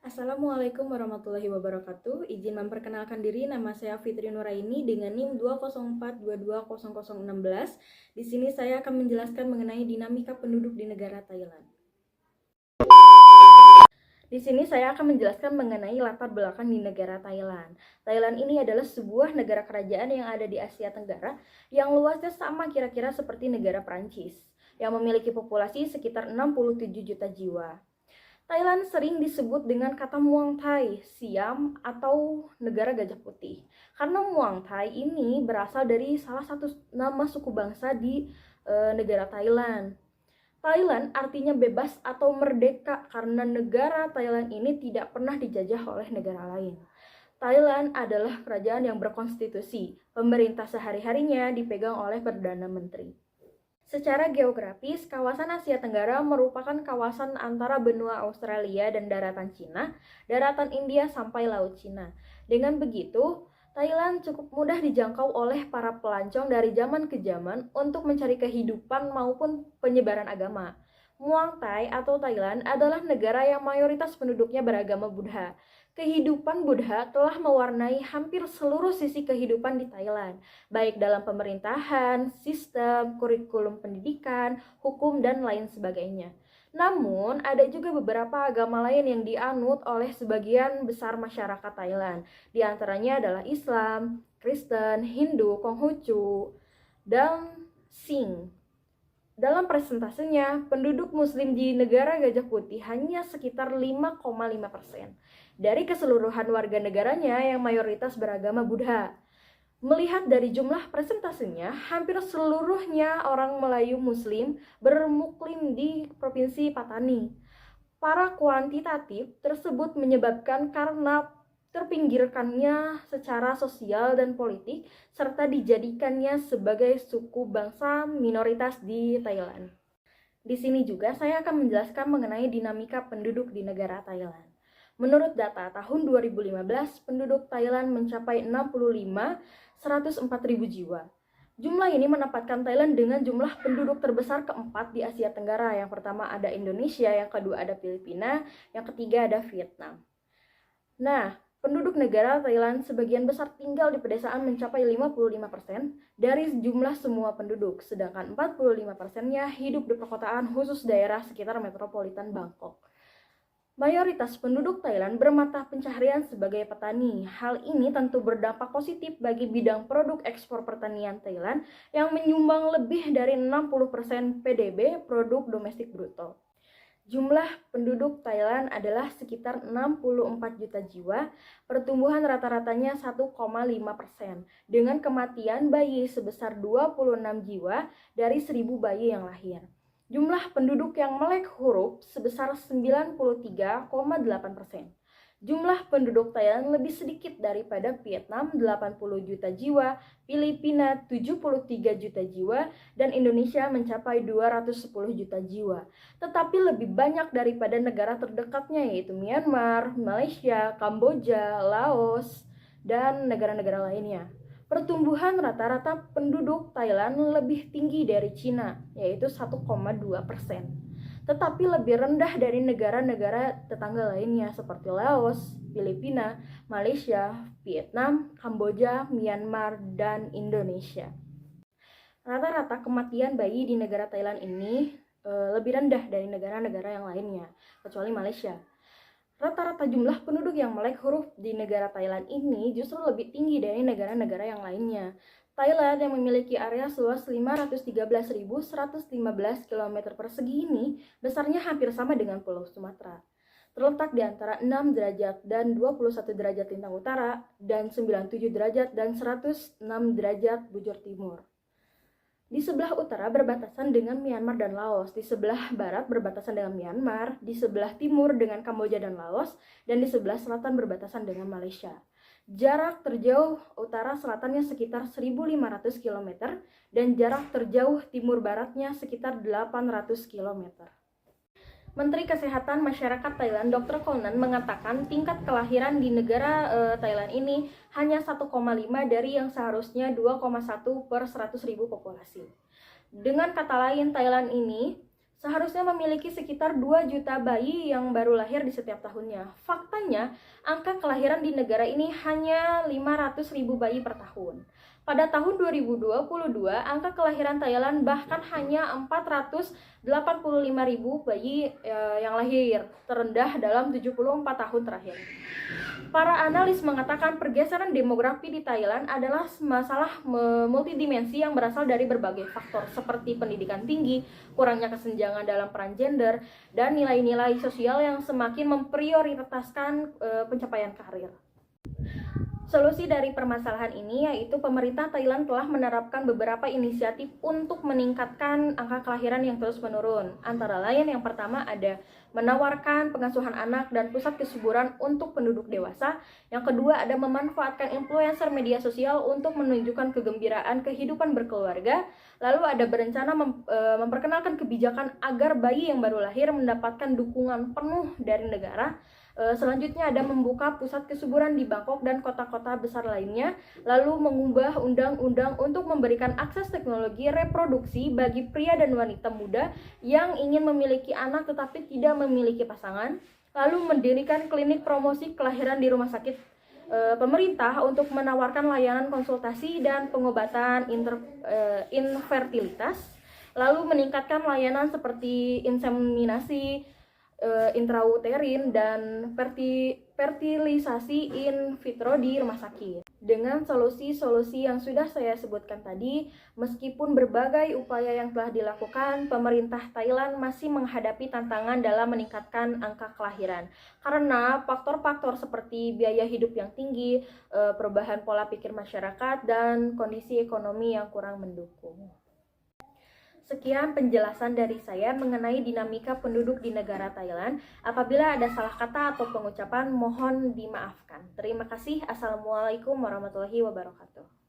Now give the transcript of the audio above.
Assalamualaikum warahmatullahi wabarakatuh. Izin memperkenalkan diri, nama saya Fitri Nuraini dengan NIM 204220016. Di sini saya akan menjelaskan mengenai dinamika penduduk di negara Thailand. Di sini saya akan menjelaskan mengenai latar belakang di negara Thailand. Thailand ini adalah sebuah negara kerajaan yang ada di Asia Tenggara yang luasnya sama kira-kira seperti negara Prancis, yang memiliki populasi sekitar 67 juta jiwa. Thailand sering disebut dengan kata Muang Thai, Siam, atau negara gajah putih. Karena Muang Thai ini berasal dari salah satu nama suku bangsa di negara Thailand. Thailand artinya bebas atau merdeka karena negara Thailand ini tidak pernah dijajah oleh negara lain. Thailand adalah kerajaan yang berkonstitusi. Pemerintah sehari-harinya dipegang oleh Perdana Menteri. Secara geografis, kawasan Asia Tenggara merupakan kawasan antara benua Australia dan daratan Cina, daratan India sampai Laut Cina. Dengan begitu, Thailand cukup mudah dijangkau oleh para pelancong dari zaman ke zaman untuk mencari kehidupan maupun penyebaran agama. Muang Thai atau Thailand adalah negara yang mayoritas penduduknya beragama Buddha. Kehidupan Buddha telah mewarnai hampir seluruh sisi kehidupan di Thailand, baik dalam pemerintahan, sistem, kurikulum pendidikan, hukum, dan lain sebagainya. Namun, ada juga beberapa agama lain yang dianut oleh sebagian besar masyarakat Thailand. Di antaranya adalah Islam, Kristen, Hindu, Konghucu, dan Sing. Dalam persentasenya, penduduk muslim di negara Gajah Putih hanya sekitar 5,5% dari keseluruhan warga negaranya yang mayoritas beragama Buddha. Melihat dari jumlah persentasenya, hampir seluruhnya orang Melayu Muslim bermuklim di Provinsi Patani. Para kuantitatif tersebut menyebabkan karena terpinggirkannya secara sosial dan politik, serta dijadikannya sebagai suku bangsa minoritas di Thailand. Di sini juga saya akan menjelaskan mengenai dinamika penduduk di negara Thailand. Menurut data tahun 2015, penduduk Thailand mencapai 104.000 jiwa. Jumlah ini menempatkan Thailand dengan jumlah penduduk terbesar keempat di Asia Tenggara. Yang pertama ada Indonesia, yang kedua ada Filipina, yang ketiga ada Vietnam. Nah, penduduk negara Thailand sebagian besar tinggal di pedesaan mencapai 55% dari jumlah semua penduduk, sedangkan 45%-nya hidup di perkotaan khusus daerah sekitar metropolitan Bangkok. Mayoritas penduduk Thailand bermata pencaharian sebagai petani. Hal ini tentu berdampak positif bagi bidang produk ekspor pertanian Thailand yang menyumbang lebih dari 60% PDB produk domestik bruto. Jumlah penduduk Thailand adalah sekitar 64 juta jiwa, pertumbuhan rata-ratanya 1,5%, dengan kematian bayi sebesar 26 jiwa dari 1.000 bayi yang lahir. Jumlah penduduk yang melek huruf sebesar 93,8%. Jumlah penduduk Thailand lebih sedikit daripada Vietnam 80 juta jiwa, Filipina 73 juta jiwa, dan Indonesia mencapai 210 juta jiwa. Tetapi lebih banyak daripada negara terdekatnya yaitu Myanmar, Malaysia, Kamboja, Laos, dan negara-negara lainnya. Pertumbuhan rata-rata penduduk Thailand lebih tinggi dari Cina, yaitu 1,2%. Tetapi lebih rendah dari negara-negara tetangga lainnya seperti Laos, Filipina, Malaysia, Vietnam, Kamboja, Myanmar, dan Indonesia. Rata-rata kematian bayi di negara Thailand ini lebih rendah dari negara-negara yang lainnya, kecuali Malaysia. Rata-rata jumlah penduduk yang melek huruf di negara Thailand ini justru lebih tinggi dari negara-negara yang lainnya. Thailand yang memiliki area seluas 513.115 km persegi ini besarnya hampir sama dengan Pulau Sumatera. Terletak di antara 6 derajat dan 21 derajat lintang utara dan 97 derajat dan 106 derajat bujur timur. Di sebelah utara berbatasan dengan Myanmar dan Laos, di sebelah barat berbatasan dengan Myanmar, di sebelah timur dengan Kamboja dan Laos, dan di sebelah selatan berbatasan dengan Malaysia. Jarak terjauh utara selatannya sekitar 1.500 km dan jarak terjauh timur baratnya sekitar 800 km. Menteri Kesehatan Masyarakat Thailand Dr. Konan mengatakan tingkat kelahiran di negara Thailand ini hanya 1,5 dari yang seharusnya 2,1 per 100.000 populasi. Dengan kata lain, Thailand ini seharusnya memiliki sekitar 2 juta bayi yang baru lahir di setiap tahunnya. Faktanya, angka kelahiran di negara ini hanya 500.000 bayi per tahun. Pada tahun 2022, angka kelahiran Thailand bahkan hanya 485.000 bayi yang lahir, terendah dalam 74 tahun terakhir. Para analis mengatakan pergeseran demografi di Thailand adalah masalah multidimensi yang berasal dari berbagai faktor seperti pendidikan tinggi, kurangnya kesenjangan dalam peran gender, dan nilai-nilai sosial yang semakin memprioritaskan pencapaian karir. Solusi dari permasalahan ini yaitu pemerintah Thailand telah menerapkan beberapa inisiatif untuk meningkatkan angka kelahiran yang terus menurun. Antara lain yang pertama ada menawarkan pengasuhan anak dan pusat kesuburan untuk penduduk dewasa. Yang kedua ada memanfaatkan influencer media sosial untuk menunjukkan kegembiraan kehidupan berkeluarga. Lalu ada berencana memperkenalkan kebijakan agar bayi yang baru lahir mendapatkan dukungan penuh dari negara. Selanjutnya ada membuka pusat kesuburan di Bangkok dan kota-kota besar lainnya, lalu mengubah undang-undang untuk memberikan akses teknologi reproduksi bagi pria dan wanita muda yang ingin memiliki anak tetapi tidak memiliki pasangan, lalu mendirikan klinik promosi kelahiran di rumah sakit pemerintah untuk menawarkan layanan konsultasi dan pengobatan infertilitas, lalu meningkatkan layanan seperti inseminasi intrauterin dan fertilisasi in vitro di rumah sakit. Dengan solusi-solusi yang sudah saya sebutkan tadi, meskipun berbagai upaya yang telah dilakukan, pemerintah Thailand masih menghadapi tantangan dalam meningkatkan angka kelahiran. Karena faktor-faktor seperti biaya hidup yang tinggi, perubahan pola pikir masyarakat, dan kondisi ekonomi yang kurang mendukung. Sekian penjelasan dari saya mengenai dinamika penduduk di negara Thailand. Apabila ada salah kata atau pengucapan, mohon dimaafkan. Terima kasih. Assalamualaikum warahmatullahi wabarakatuh.